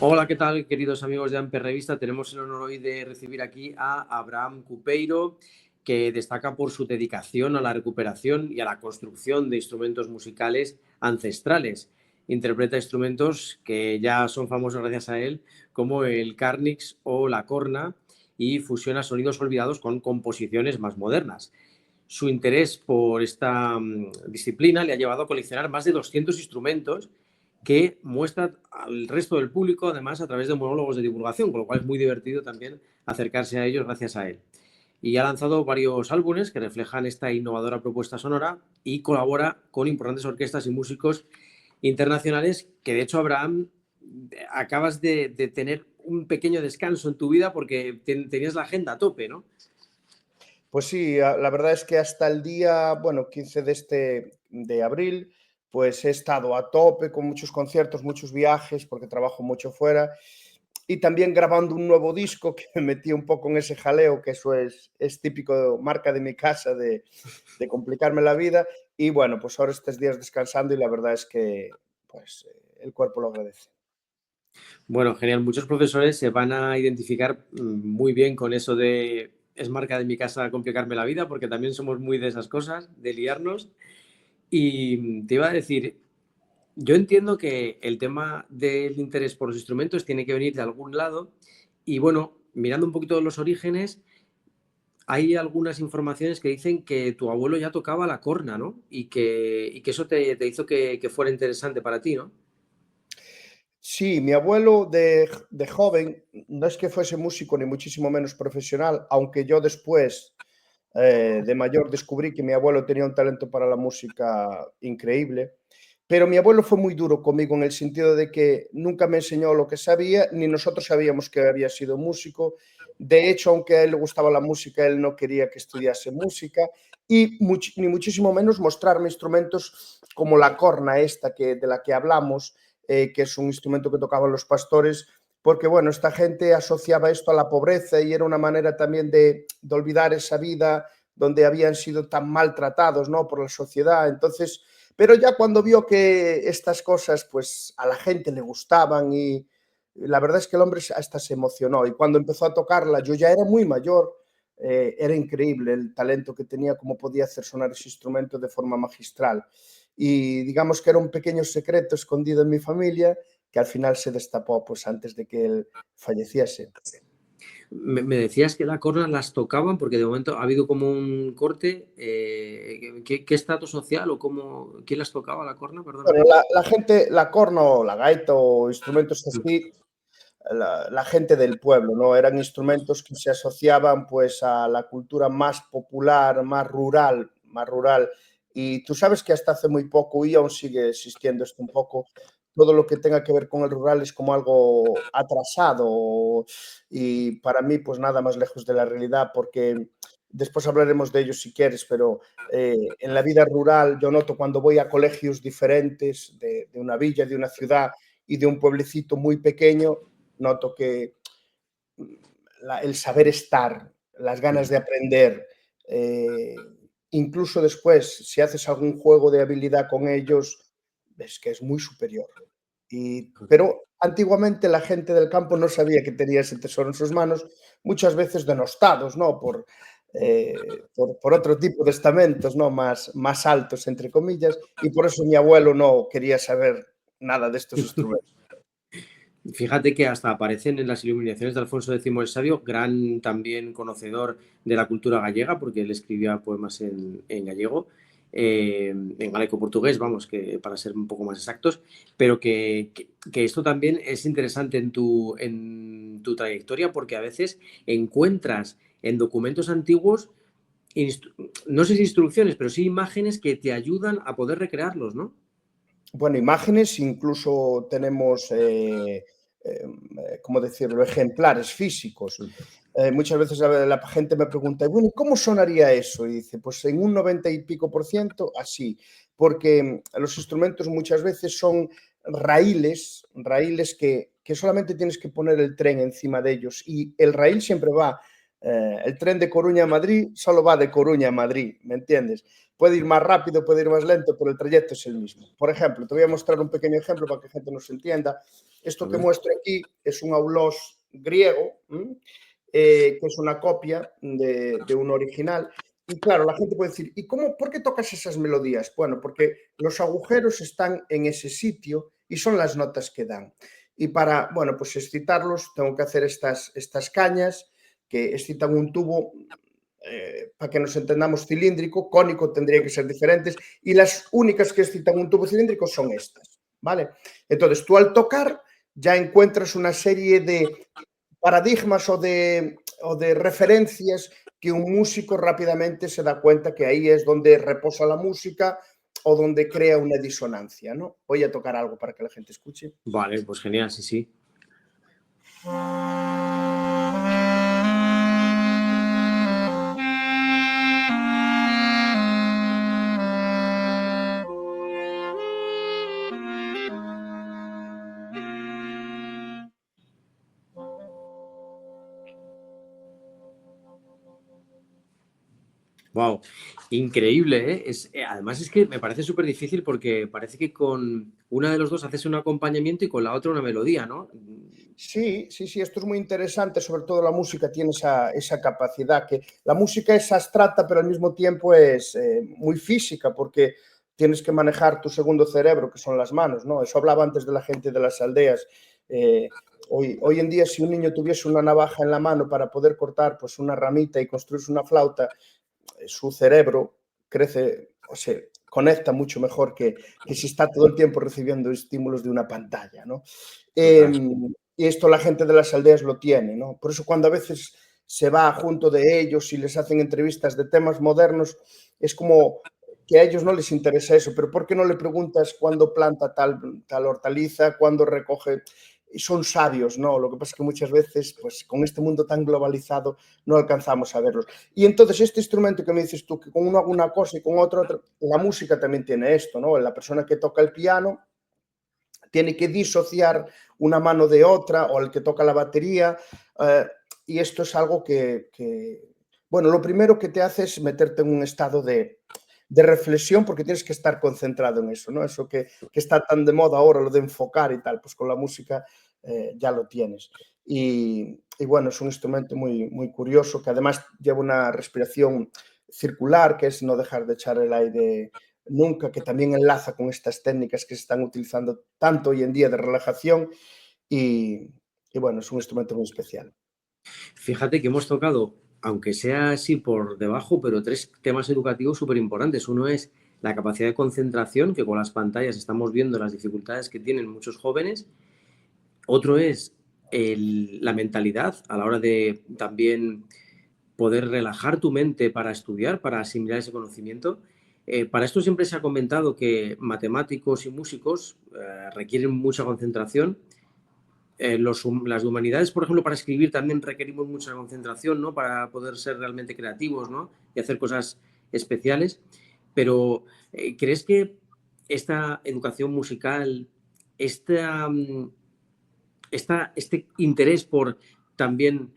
Hola, ¿qué tal, queridos amigos de Amper Revista? Tenemos el honor hoy de recibir aquí a Abraham Cupeiro, que destaca por su dedicación a la recuperación y a la construcción de instrumentos musicales ancestrales. Interpreta instrumentos que ya son famosos gracias a él, como el carnix o la corna, y fusiona sonidos olvidados con composiciones más modernas. Su interés por esta disciplina le ha llevado a coleccionar más de 200 instrumentos que muestra al resto del público, además, a través de monólogos de divulgación, con lo cual es muy divertido también acercarse a ellos gracias a él. Y ha lanzado varios álbumes que reflejan esta innovadora propuesta sonora y colabora con importantes orquestas y músicos internacionales que, de hecho, Abraham, acabas de tener un pequeño descanso en tu vida porque tenías la agenda a tope, ¿no? Pues sí, la verdad es que hasta el día, bueno, 15 de abril, pues he estado a tope con muchos conciertos, muchos viajes, porque trabajo mucho fuera, y también grabando un nuevo disco que me metí un poco en ese jaleo, que eso es típico, marca de mi casa, de complicarme la vida. Y bueno, pues ahora estos días descansando y la verdad es que pues el cuerpo lo agradece. Bueno, genial. Muchos profesores se van a identificar muy bien con eso de es marca de mi casa complicarme la vida, porque también somos muy de esas cosas, de liarnos. Y te iba a decir, yo entiendo que el tema del interés por los instrumentos tiene que venir de algún lado. Y bueno, mirando un poquito los orígenes, hay algunas informaciones que dicen que tu abuelo ya tocaba la corna, ¿no? Y que eso te hizo que fuera interesante para ti, ¿no? Sí, mi abuelo de joven no es que fuese músico ni muchísimo menos profesional, aunque yo después de mayor descubrí que mi abuelo tenía un talento para la música increíble, pero mi abuelo fue muy duro conmigo en el sentido de que nunca me enseñó lo que sabía, ni nosotros sabíamos que había sido músico. De hecho, aunque a él le gustaba la música, él no quería que estudiase música y ni muchísimo menos mostrarme instrumentos como la corna esta de la que hablamos, que es un instrumento que tocaban los pastores, porque bueno, esta gente asociaba esto a la pobreza y era una manera también de olvidar esa vida donde habían sido tan maltratados, ¿no?, por la sociedad. Entonces, pero ya cuando vio que estas cosas pues a la gente le gustaban y la verdad es que el hombre hasta se emocionó y cuando empezó a tocarla, yo ya era muy mayor, era increíble el talento que tenía, cómo podía hacer sonar ese instrumento de forma magistral. Y digamos que era un pequeño secreto escondido en mi familia que al final se destapó pues antes de que él falleciese. Me decías que la corna las tocaban porque de momento ha habido como un corte. ¿Qué estrato social o quién las tocaba la corna? Bueno, Perdóname. la gente, la corna o la gaita o instrumentos así, la gente del pueblo, ¿no? Eran instrumentos que se asociaban pues a la cultura más popular, más rural, más rural. Y tú sabes que hasta hace muy poco, y aún sigue existiendo esto un poco, todo lo que tenga que ver con el rural es como algo atrasado y para mí pues nada más lejos de la realidad porque después hablaremos de ello si quieres, pero en la vida rural yo noto cuando voy a colegios diferentes de una villa, de una ciudad y de un pueblecito muy pequeño, noto que el saber estar, las ganas de aprender, incluso después, si haces algún juego de habilidad con ellos, ves que es muy superior. Pero antiguamente la gente del campo no sabía que tenía ese tesoro en sus manos, muchas veces denostados, ¿no? Por otro tipo de estamentos, ¿no? Más altos, entre comillas, y por eso mi abuelo no quería saber nada de estos instrumentos. Fíjate que hasta aparecen en las iluminaciones de Alfonso X el Sabio, gran también conocedor de la cultura gallega, porque él escribía poemas en gallego, en galaico-portugués, vamos, que para ser un poco más exactos, pero que esto también es interesante en tu trayectoria, porque a veces encuentras en documentos antiguos, no sé si instrucciones, pero sí imágenes que te ayudan a poder recrearlos, ¿no? Bueno, imágenes, incluso tenemos, ¿cómo decirlo?, ejemplares físicos. Muchas veces la gente me pregunta, bueno, ¿cómo sonaría eso? Y dice, pues en un 90 y pico por ciento así, porque los instrumentos muchas veces son raíles que solamente tienes que poner el tren encima de ellos y el raíl siempre va El tren de Coruña a Madrid solo va de Coruña a Madrid, ¿me entiendes? Puede ir más rápido, puede ir más lento, pero el trayecto es el mismo. Por ejemplo, te voy a mostrar un pequeño ejemplo para que la gente nos entienda. Esto que muestro aquí es un aulós griego, que es una copia de un original. Y claro, la gente puede decir, ¿y por qué tocas esas melodías? Bueno, porque los agujeros están en ese sitio y son las notas que dan. Y para, bueno, pues excitarlos tengo que hacer estas cañas que excitan un tubo, para que nos entendamos, cilíndrico, cónico tendría que ser diferentes, y las únicas que excitan un tubo cilíndrico son estas, ¿vale? Entonces, tú al tocar ya encuentras una serie de paradigmas o de referencias que un músico rápidamente se da cuenta que ahí es donde reposa la música o donde crea una disonancia, ¿no? Voy a tocar algo para que la gente escuche. Vale, pues genial, sí, sí. Wow, increíble, ¿eh? Además es que me parece súper difícil porque parece que con una de los dos haces un acompañamiento y con la otra una melodía, ¿no? Sí, sí, sí, esto es muy interesante, sobre todo la música tiene esa capacidad, que la música es abstracta, pero al mismo tiempo es muy física, porque tienes que manejar tu segundo cerebro, que son las manos, ¿no? Eso hablaba antes de la gente de las aldeas. Hoy en día, si un niño tuviese una navaja en la mano para poder cortar pues, una ramita y construirse una flauta, su cerebro crece, o sea, conecta mucho mejor que si está todo el tiempo recibiendo estímulos de una pantalla, ¿no? Total. Y esto la gente de las aldeas lo tiene, ¿no? Por eso cuando a veces se va junto de ellos y les hacen entrevistas de temas modernos, es como que a ellos no les interesa eso, pero ¿por qué no le preguntas cuándo planta tal hortaliza, cuándo recoge? Y son sabios, ¿no? Lo que pasa es que muchas veces, pues con este mundo tan globalizado, no alcanzamos a verlos. Y entonces este instrumento que me dices tú, que con uno hago una cosa y con otro, la música también tiene esto, ¿no? La persona que toca el piano tiene que disociar una mano de otra, o el que toca la batería, y esto es algo bueno, lo primero que te hace es meterte en un estado de reflexión, porque tienes que estar concentrado en eso, ¿no? Eso que está tan de moda ahora, lo de enfocar y tal, pues con la música ya lo tienes. Y bueno, es un instrumento muy, muy curioso, que además lleva una respiración circular, que es no dejar de echar el aire nunca, que también enlaza con estas técnicas que se están utilizando tanto hoy en día de relajación y, bueno, es un instrumento muy especial. Fíjate que hemos tocado, aunque sea así por debajo, pero tres temas educativos súper importantes. Uno es la capacidad de concentración, que con las pantallas estamos viendo las dificultades que tienen muchos jóvenes. Otro es la mentalidad a la hora de también poder relajar tu mente para estudiar, para asimilar ese conocimiento. Para esto siempre se ha comentado que matemáticos y músicos requieren mucha concentración. Las humanidades, por ejemplo, para escribir también requerimos mucha concentración, ¿no? Para poder ser realmente creativos, ¿no? Y hacer cosas especiales. Pero, ¿crees que esta educación musical, esta, este interés por también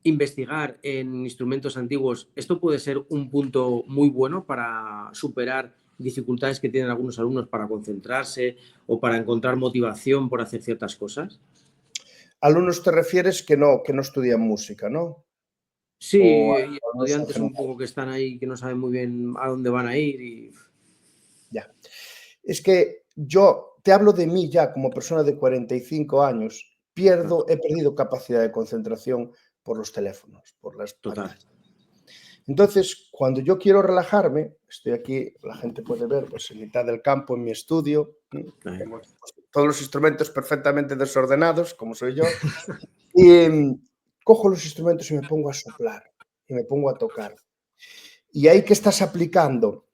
investigar en instrumentos antiguos, esto puede ser un punto muy bueno para superar dificultades que tienen algunos alumnos para concentrarse o para encontrar motivación por hacer ciertas cosas? Alumnos te refieres que no estudian música, ¿no? Sí, O y alumnos en estudiantes un general. poco que están ahí, que no saben muy bien a dónde van a ir y Ya. Es que yo te hablo de mí ya como persona de 45 años, claro, he perdido capacidad de concentración por los teléfonos, por las total. pantallas. Entonces, cuando yo quiero relajarme, estoy aquí, la gente puede ver, pues en mitad del campo, en mi estudio, Ahí. tengo pues, todos los instrumentos perfectamente desordenados, como soy yo, y cojo los instrumentos y me pongo a soplar, y me pongo a tocar. Y ahí que estás aplicando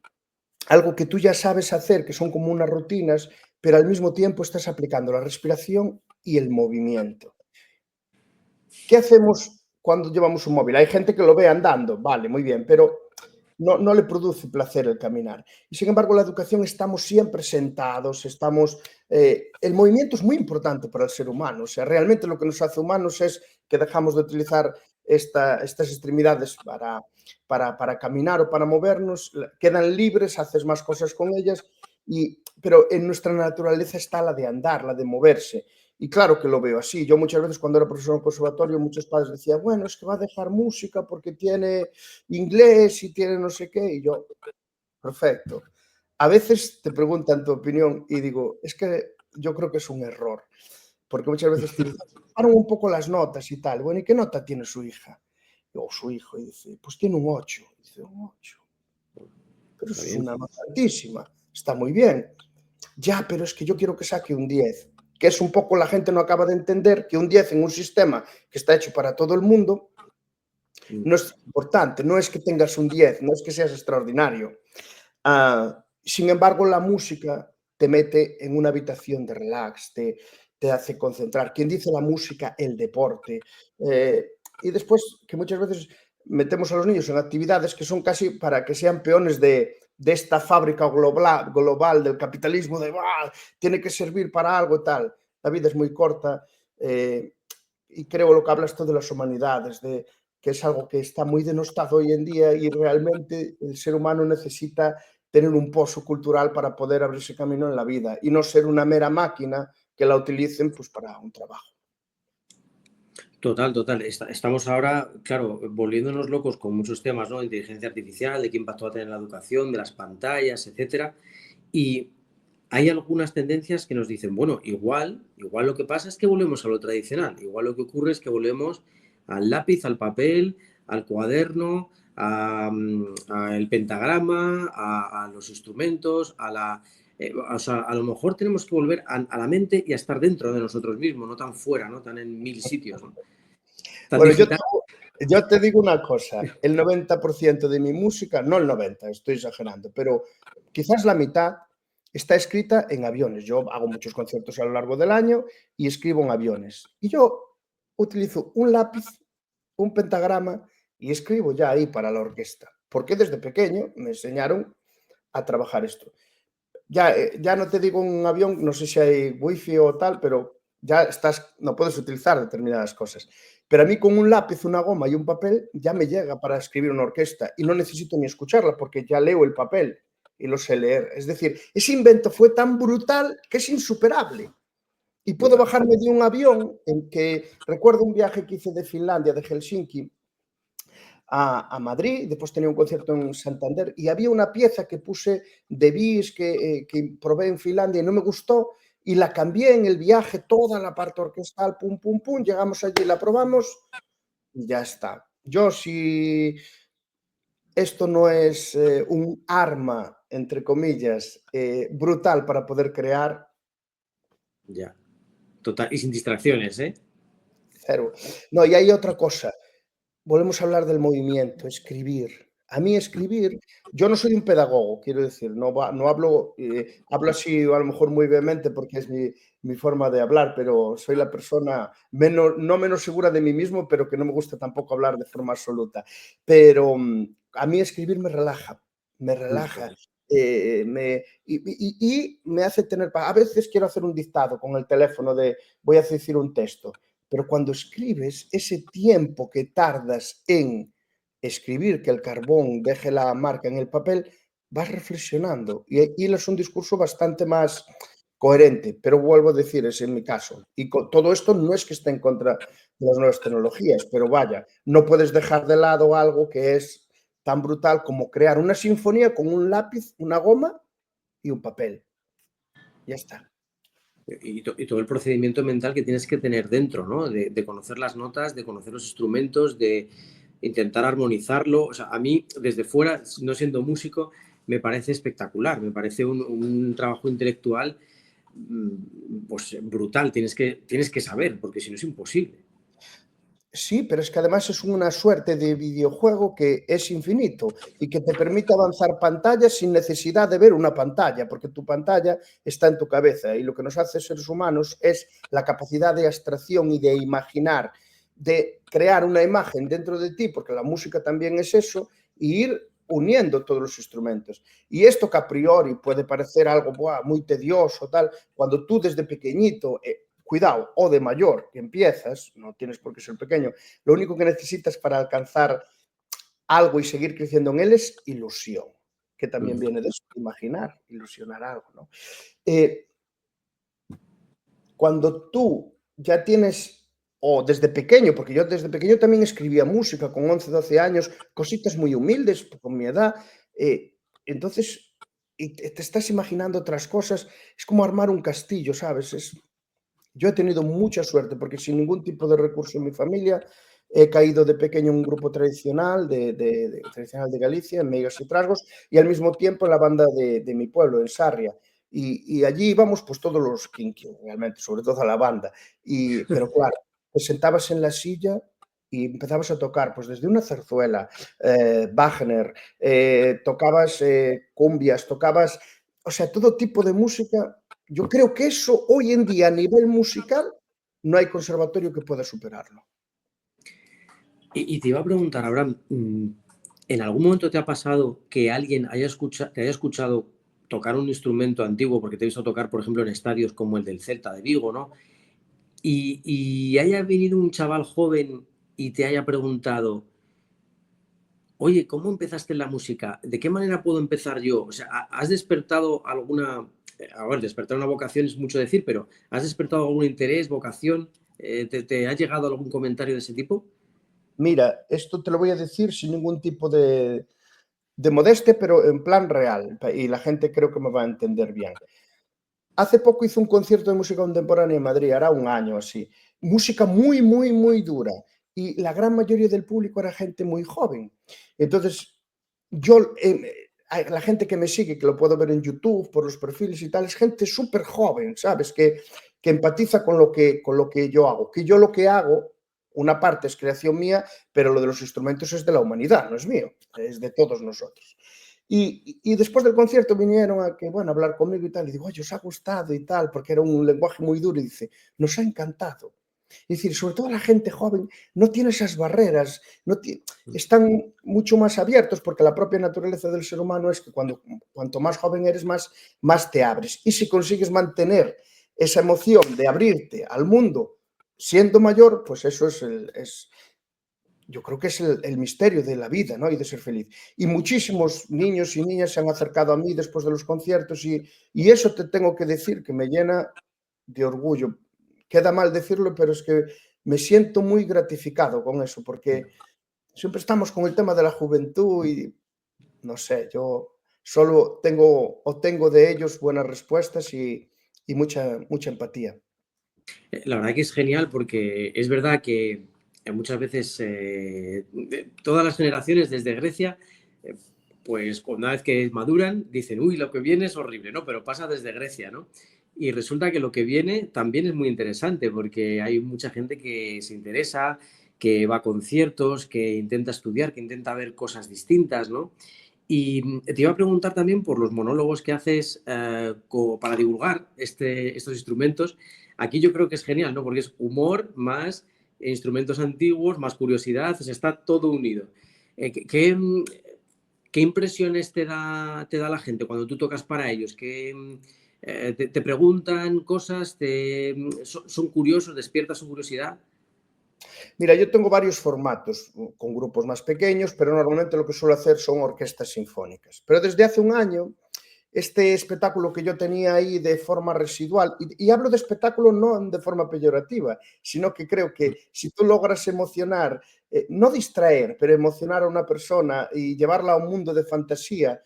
algo que tú ya sabes hacer, que son como unas rutinas, pero al mismo tiempo estás aplicando la respiración y el movimiento. ¿Qué hacemos cuando llevamos un móvil? Hay gente que lo ve andando, vale, muy bien, pero no le produce placer el caminar. Y sin embargo, la educación estamos siempre sentados, el movimiento es muy importante para el ser humano. O sea, realmente lo que nos hace humanos es que dejamos de utilizar estas extremidades para caminar o para movernos, quedan libres, haces más cosas con ellas, pero en nuestra naturaleza está la de andar, la de moverse. Y claro que lo veo así. Yo muchas veces cuando era profesor en el conservatorio, muchos padres decían, bueno, es que va a dejar música porque tiene inglés y tiene no sé qué. Y yo, perfecto. A veces te preguntan tu opinión y digo, es que yo creo que es un error. Porque muchas veces te dicen, paran un poco las notas y tal. Bueno, ¿y qué nota tiene su hija? O su hijo. Y dice, pues tiene un 8. Y dice, un 8. Pero Está eso es bien. una nota altísima. Está muy bien. Ya, pero es que yo quiero que saque un 10. Que es un poco, la gente no acaba de entender que un 10 en un sistema que está hecho para todo el mundo no es importante. No es que tengas un 10, no es que seas extraordinario. Sin embargo, la música te mete en una habitación de relax, te hace concentrar. ¿Quién dice la música? El deporte. Y después, que muchas veces metemos a los niños en actividades que son casi para que sean peones de esta fábrica global del capitalismo, de tiene que servir para algo y tal. La vida es muy corta y creo lo que hablas tú de las humanidades, que es algo que está muy denostado hoy en día y realmente el ser humano necesita tener un pozo cultural para poder abrirse camino en la vida y no ser una mera máquina que la utilicen pues, para un trabajo. Total, total. Estamos ahora, claro, volviéndonos locos con muchos temas, ¿no? De inteligencia artificial, de qué impacto va a tener en la educación, de las pantallas, etcétera. Y hay algunas tendencias que nos dicen, bueno, igual lo que pasa es que volvemos a lo tradicional. Igual lo que ocurre es que volvemos al lápiz, al papel, al cuaderno, al pentagrama, a los instrumentos, o sea, a lo mejor tenemos que volver a la mente y a estar dentro de nosotros mismos, no tan fuera, no tan en mil sitios, ¿no? Tan Bueno, digital. yo te digo una cosa, el 90% de mi música, no el 90, estoy exagerando, pero quizás la mitad está escrita en aviones. Yo hago muchos conciertos a lo largo del año y escribo en aviones. Y yo utilizo un lápiz, un pentagrama y escribo ya ahí para la orquesta, porque desde pequeño me enseñaron a trabajar esto. Ya no te digo un avión, no sé si hay wifi o tal, pero ya no puedes utilizar determinadas cosas. Pero a mí con un lápiz, una goma y un papel ya me llega para escribir una orquesta y no necesito ni escucharla porque ya leo el papel y lo sé leer. Es decir, ese invento fue tan brutal que es insuperable. Y puedo Total. bajarme de un avión en que recuerdo un viaje que hice de Finlandia, de Helsinki, a Madrid, después tenía un concierto en Santander y había una pieza que puse de bis que probé en Finlandia y no me gustó y la cambié en el viaje, toda la parte orquestal, pum, pum, pum, llegamos allí, la probamos y ya está. Yo si esto no es un arma, entre comillas, brutal para poder crear, Ya. Total. Y sin distracciones, ¿eh? cero. No, y hay otra cosa. Volvemos a hablar del movimiento, escribir. A mí escribir, yo no soy un pedagogo, quiero decir, no hablo, hablo así a lo mejor muy vehemente porque es mi forma de hablar, pero soy la persona no menos segura de mí mismo, pero que no me gusta tampoco hablar de forma absoluta. Pero a mí escribir me relaja. Y me hace tener, a veces quiero hacer un dictado con el teléfono de voy a decir un texto, pero cuando escribes, ese tiempo que tardas en escribir, que el carbón deje la marca en el papel, vas reflexionando y es un discurso bastante más coherente, pero vuelvo a decir, es en mi caso. Y con todo esto no es que esté en contra de las nuevas tecnologías, pero vaya, no puedes dejar de lado algo que es tan brutal como crear una sinfonía con un lápiz, una goma y un papel. Ya está. Y todo el procedimiento mental que tienes que tener dentro, ¿no? De conocer las notas, de conocer los instrumentos, de intentar armonizarlo. O sea, a mí, desde fuera, no siendo músico, me parece espectacular, me parece un trabajo intelectual pues brutal. Tienes que saber, porque si no es imposible. Sí, pero es que además es una suerte de videojuego que es infinito y que te permite avanzar pantallas sin necesidad de ver una pantalla, porque tu pantalla está en tu cabeza y lo que nos hace seres humanos es la capacidad de abstracción y de imaginar, de crear una imagen dentro de ti, porque la música también es eso, y ir uniendo todos los instrumentos. Y esto que a priori puede parecer algo muy tedioso, tal, cuando tú desde pequeñito cuidado, o de mayor que empiezas, no tienes por qué ser pequeño, lo único que necesitas para alcanzar algo y seguir creciendo en él es ilusión, que también viene de eso, imaginar, ilusionar algo, ¿no? Cuando tú ya tienes, o desde pequeño, porque yo desde pequeño también escribía música con 11, 12 años, cositas muy humildes con mi edad, entonces y te estás imaginando otras cosas, es como armar un castillo, ¿sabes? Yo he tenido mucha suerte porque sin ningún tipo de recurso en mi familia he caído de pequeño en un grupo tradicional tradicional de Galicia, en Meigas y Trasgos, y al mismo tiempo en la banda de mi pueblo, en Sarria. Y allí íbamos pues todos los kinky, realmente, sobre todo a la banda. Pero claro, te sentabas en la silla y empezabas a tocar, pues desde una zarzuela, Wagner, tocabas cumbias, tocabas, o sea, todo tipo de música. Yo creo que eso hoy en día a nivel musical no hay conservatorio que pueda superarlo. Y te iba a preguntar, Abraham, ¿en algún momento te ha pasado que alguien te haya escuchado tocar un instrumento antiguo, porque te he visto tocar, por ejemplo, en estadios como el del Celta de Vigo, ¿no? Y haya venido un chaval joven y te haya preguntado, oye, ¿cómo empezaste en la música? ¿De qué manera puedo empezar yo? O sea, ¿has despertado alguna... A ver, despertar una vocación es mucho decir, pero ¿has despertado algún interés, vocación? ¿Te ha llegado algún comentario de ese tipo? Mira, esto te lo voy a decir sin ningún tipo de modestia, pero en plan real, y la gente creo que me va a entender bien. Hace poco hice un concierto de música contemporánea en Madrid, hará un año así. Música muy, muy, muy dura. Y la gran mayoría del público era gente muy joven. Entonces, yo, la gente que me sigue, que lo puedo ver en YouTube, por los perfiles y tal, es gente súper joven, ¿sabes? Que empatiza con lo que yo hago. Que yo lo que hago, una parte es creación mía, pero lo de los instrumentos es de la humanidad, no es mío, es de todos nosotros. Y después del concierto vinieron a que, bueno, a hablar conmigo y tal, y digo, oye, os ha gustado y tal, porque era un lenguaje muy duro, y dice, nos ha encantado. Es decir, sobre todo la gente joven no tiene esas barreras, están mucho más abiertos, porque la propia naturaleza del ser humano es que cuanto más joven eres, más te abres. Y si consigues mantener esa emoción de abrirte al mundo siendo mayor, pues eso yo creo que es el misterio de la vida, ¿no? Y de ser feliz. Y muchísimos niños y niñas se han acercado a mí después de los conciertos y eso te tengo que decir que me llena de orgullo. Queda mal decirlo, pero es que me siento muy gratificado con eso, porque siempre estamos con el tema de la juventud y no sé, yo solo obtengo de ellos buenas respuestas y mucha empatía. La verdad que es genial porque es verdad que muchas veces todas las generaciones desde Grecia, eh, pues una vez que maduran, dicen, uy, lo que viene es horrible, ¿no? Pero pasa desde Grecia, ¿no? Y resulta que lo que viene también es muy interesante porque hay mucha gente que se interesa, que va a conciertos, que intenta estudiar, que intenta ver cosas distintas, ¿no? Y te iba a preguntar también por los monólogos que haces para divulgar estos instrumentos. Aquí yo creo que es genial, ¿no? Porque es humor más instrumentos antiguos, más curiosidad, o sea, está todo unido. ¿Qué impresiones te da la gente cuando tú tocas para ellos? ¿Te preguntan cosas? ¿Son curiosos? ¿Despierta su curiosidad? Mira, yo tengo varios formatos con grupos más pequeños, pero normalmente lo que suelo hacer son orquestas sinfónicas. Pero desde hace un año, este espectáculo que yo tenía ahí de forma residual, y hablo de espectáculo no de forma peyorativa, sino que creo que si tú logras emocionar, no distraer, pero emocionar a una persona y llevarla a un mundo de fantasía,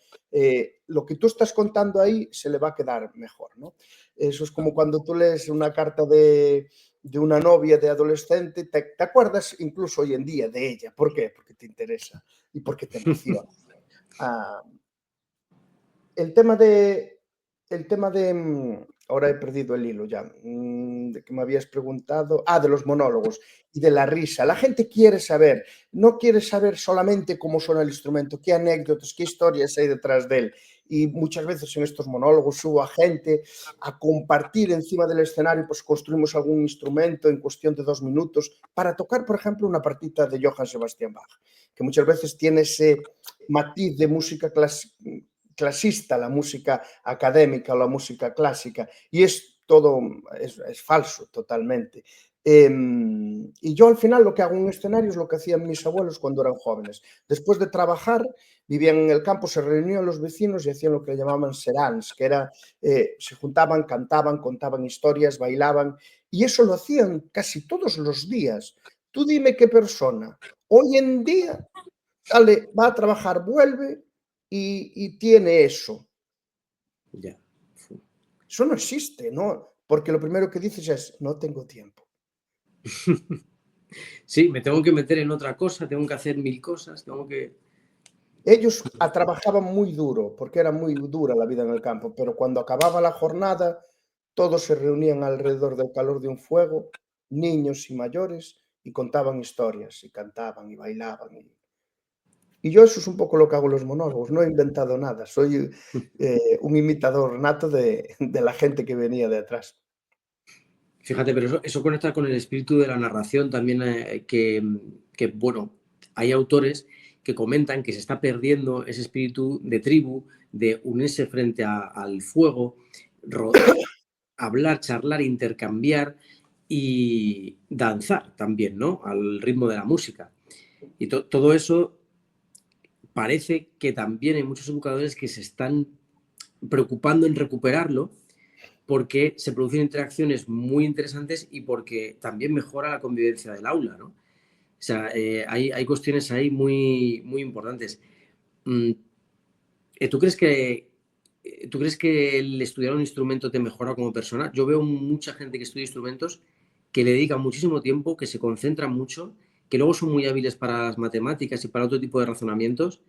lo que tú estás contando ahí se le va a quedar mejor, ¿no? Eso es como cuando tú lees una carta de una novia de adolescente, te acuerdas incluso hoy en día de ella. ¿Por qué? Porque te interesa y porque te emociona. Ah, el tema de, ahora he perdido el hilo ya, de que me habías preguntado, de los monólogos y de la risa. La gente quiere saber, no quiere saber solamente cómo suena el instrumento, qué anécdotas, qué historias hay detrás de él. Y muchas veces en estos monólogos subo a gente a compartir encima del escenario, pues construimos algún instrumento en cuestión de 2 minutos para tocar, por ejemplo, una partita de Johann Sebastian Bach, que muchas veces tiene ese matiz de música clasista, la música académica o la música clásica, y es todo es falso totalmente. Y yo al final lo que hago en un escenario es lo que hacían mis abuelos cuando eran jóvenes. Después de trabajar, vivían en el campo, se reunían los vecinos y hacían lo que llamaban serans, que era, se juntaban, cantaban, contaban historias, bailaban, y eso lo hacían casi todos los días. Tú dime qué persona hoy en día sale, va a trabajar, vuelve y tiene eso. Ya. Eso no existe, ¿no? Porque lo primero que dices es, no tengo tiempo. Sí, me tengo que meter en otra cosa, tengo que hacer 1000 cosas, tengo que... Ellos trabajaban muy duro, porque era muy dura la vida en el campo, pero cuando acababa la jornada, todos se reunían alrededor del calor de un fuego, niños y mayores, y contaban historias, y cantaban, y bailaban. Y yo eso es un poco lo que hago en los monólogos, no he inventado nada, soy un imitador nato de la gente que venía de atrás. Fíjate, pero eso conecta con el espíritu de la narración también, que, bueno, hay autores que comentan que se está perdiendo ese espíritu de tribu, de unirse frente al fuego, hablar, charlar, intercambiar y danzar también, ¿no? Al ritmo de la música. Y todo eso parece que también hay muchos educadores que se están preocupando en recuperarlo porque se producen interacciones muy interesantes y porque también mejora la convivencia del aula, ¿no? O sea, hay cuestiones ahí muy, muy importantes. Mm, ¿Tú crees ¿Tú crees que el estudiar un instrumento te mejora como persona? Yo veo mucha gente que estudia instrumentos que le dedica muchísimo tiempo, que se concentra mucho, que luego son muy hábiles para las matemáticas y para otro tipo de razonamientos.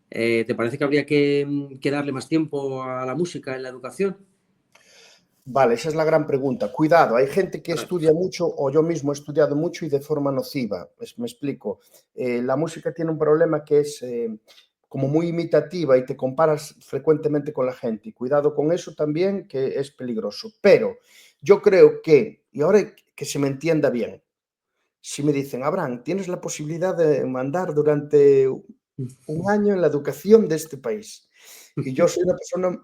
¿Te parece que habría que darle más tiempo a la música en la educación? Vale, esa es la gran pregunta. Cuidado, hay gente que Claro, estudia mucho, o yo mismo he estudiado mucho y de forma nociva. Me explico. La música tiene un problema que es como muy imitativa y te comparas frecuentemente con la gente. Y cuidado con eso también, que es peligroso. Pero yo creo que, y ahora que se me entienda bien, si me dicen, Abraham, tienes la posibilidad de mandar durante un año en la educación de este país. Y yo soy una persona,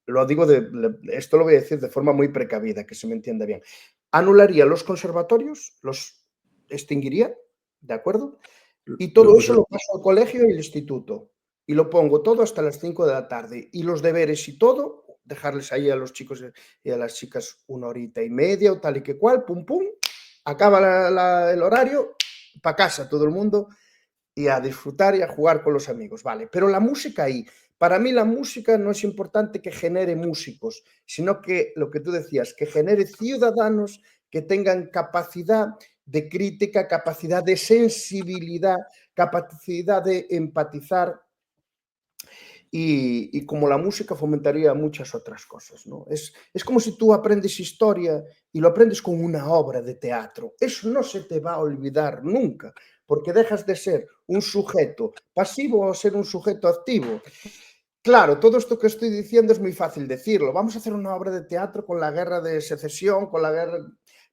lo digo, esto lo voy a decir de forma muy precavida, que se me entienda bien. Anularía los conservatorios, los extinguiría, ¿de acuerdo? Y los todo eso lo conservadores. paso al colegio y al instituto. Y lo pongo todo hasta las 5 de la tarde. Y los deberes y todo, dejarles ahí a los chicos y a las chicas una horita y media o tal y que cual, pum, pum, acaba el horario, para casa todo el mundo y a disfrutar y a jugar con los amigos, vale. Pero la música ahí, para mí la música no es importante que genere músicos, sino que lo que tú decías, que genere ciudadanos que tengan capacidad de crítica, capacidad de sensibilidad, capacidad de empatizar y como la música fomentaría muchas otras cosas, ¿no? Es como si tú aprendes historia y lo aprendes con una obra de teatro. Eso no se te va a olvidar nunca, porque dejas de ser un sujeto pasivo a ser un sujeto activo. Claro, todo esto que estoy diciendo es muy fácil decirlo. Vamos a hacer una obra de teatro con la guerra de secesión, con la guerra...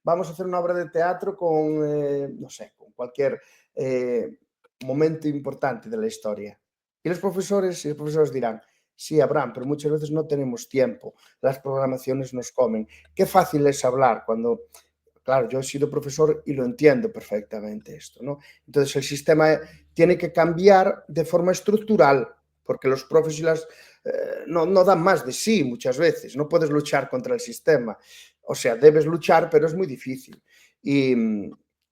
Vamos a hacer una obra de teatro con, no sé, con cualquier momento importante de la historia. Y los profesores dirán, sí, Abraham, pero muchas veces no tenemos tiempo, las programaciones nos comen. Qué fácil es hablar cuando, claro, yo he sido profesor y lo entiendo perfectamente esto, ¿no? Entonces el sistema tiene que cambiar de forma estructural, porque los profes y no dan más de sí muchas veces, no puedes luchar contra el sistema. O sea, debes luchar, pero es muy difícil. Y,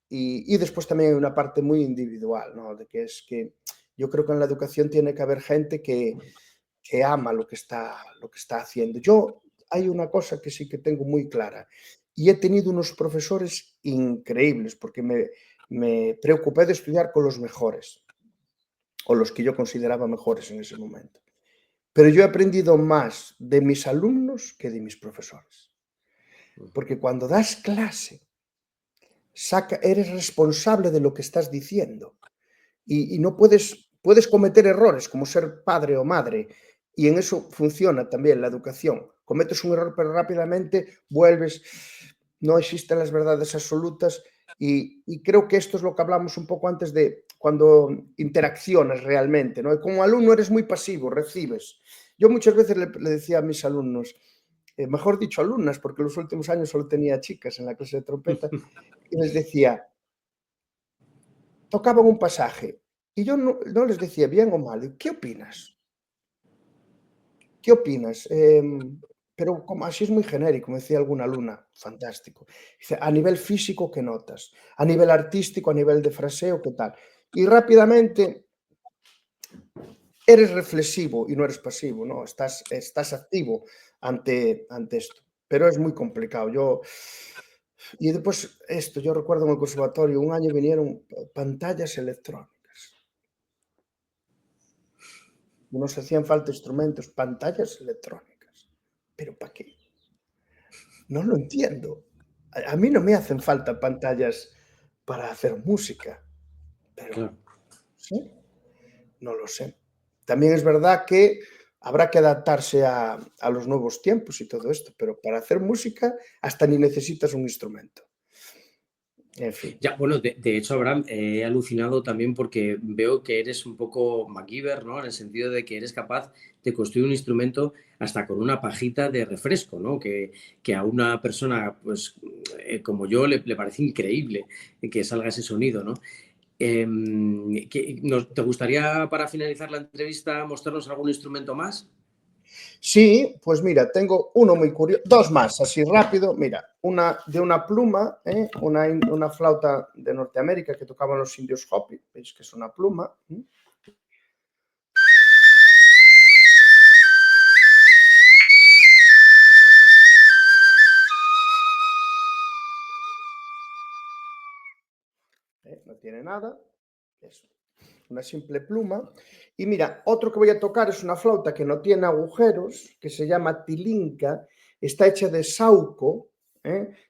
y después también hay una parte muy individual, ¿no? De que es que yo creo que en la educación tiene que haber gente que ama lo que está haciendo. Yo hay una cosa que sí que tengo muy clara y he tenido unos profesores increíbles porque me preocupé de estudiar con los mejores o los que yo consideraba mejores en ese momento. Pero yo he aprendido más de mis alumnos que de mis profesores. Porque cuando das clase, eres responsable de lo que estás diciendo y no puedes cometer errores como ser padre o madre. Y en eso funciona también la educación. Cometes un error, pero rápidamente vuelves. No existen las verdades absolutas. Y creo que esto es lo que hablamos un poco antes de cuando interaccionas realmente, ¿no? Y como alumno eres muy pasivo, recibes. Yo muchas veces le decía a mis alumnos, mejor dicho, alumnas, porque los últimos años solo tenía chicas en la clase de trompeta, y les decía, tocaban un pasaje, y yo no les decía bien o mal, ¿qué opinas? ¿Qué opinas? Pero como así es muy genérico, me decía alguna alumna, fantástico. Dice, a nivel físico, ¿qué notas? A nivel artístico, a nivel de fraseo, ¿qué tal? Y rápidamente eres reflexivo y no eres pasivo, ¿no? Estás activo ante esto. Pero es muy complicado. Y después esto, yo recuerdo en el conservatorio, un año vinieron pantallas electrónicas. Y nos hacían falta instrumentos, pantallas electrónicas. ¿Pero para qué? No lo entiendo. A mí no me hacen falta pantallas para hacer música, pero Claro. sí, no lo sé. También es verdad que habrá que adaptarse a los nuevos tiempos y todo esto, pero para hacer música hasta ni necesitas un instrumento. En fin. Ya, bueno, de hecho, Abraham, he alucinado también porque veo que eres un poco MacGyver, ¿no? En el sentido de que eres capaz de construir un instrumento hasta con una pajita de refresco, ¿no? Que a una persona, pues, como yo, le parece increíble que salga ese sonido, ¿no? ¿Te gustaría, para finalizar la entrevista, mostrarnos algún instrumento más? Sí, pues mira, tengo uno muy curioso, dos más, así rápido. Mira, una de una pluma, una flauta de Norteamérica que tocaban los indios Hopi, veis que es una pluma. No tiene nada, es una simple pluma. Y mira, otro que voy a tocar es una flauta que no tiene agujeros, que se llama tilinca, está hecha de sauco,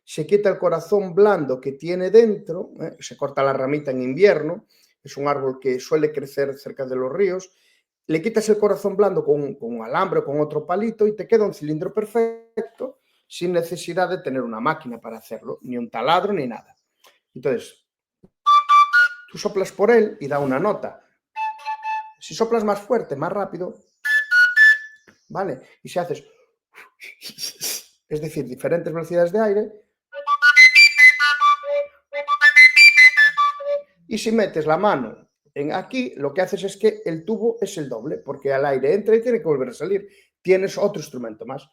se quita el corazón blando que tiene dentro, se corta la ramita en invierno, es un árbol que suele crecer cerca de los ríos, le quitas el corazón blando con un alambre o con otro palito y te queda un cilindro perfecto sin necesidad de tener una máquina para hacerlo, ni un taladro ni nada. Entonces, tú soplas por él y da una nota. Si soplas más fuerte, más rápido, ¿vale? Y si haces, es decir, diferentes velocidades de aire, y si metes la mano en aquí, lo que haces es que el tubo es el doble, porque al aire entra y tiene que volver a salir. Tienes otro instrumento más.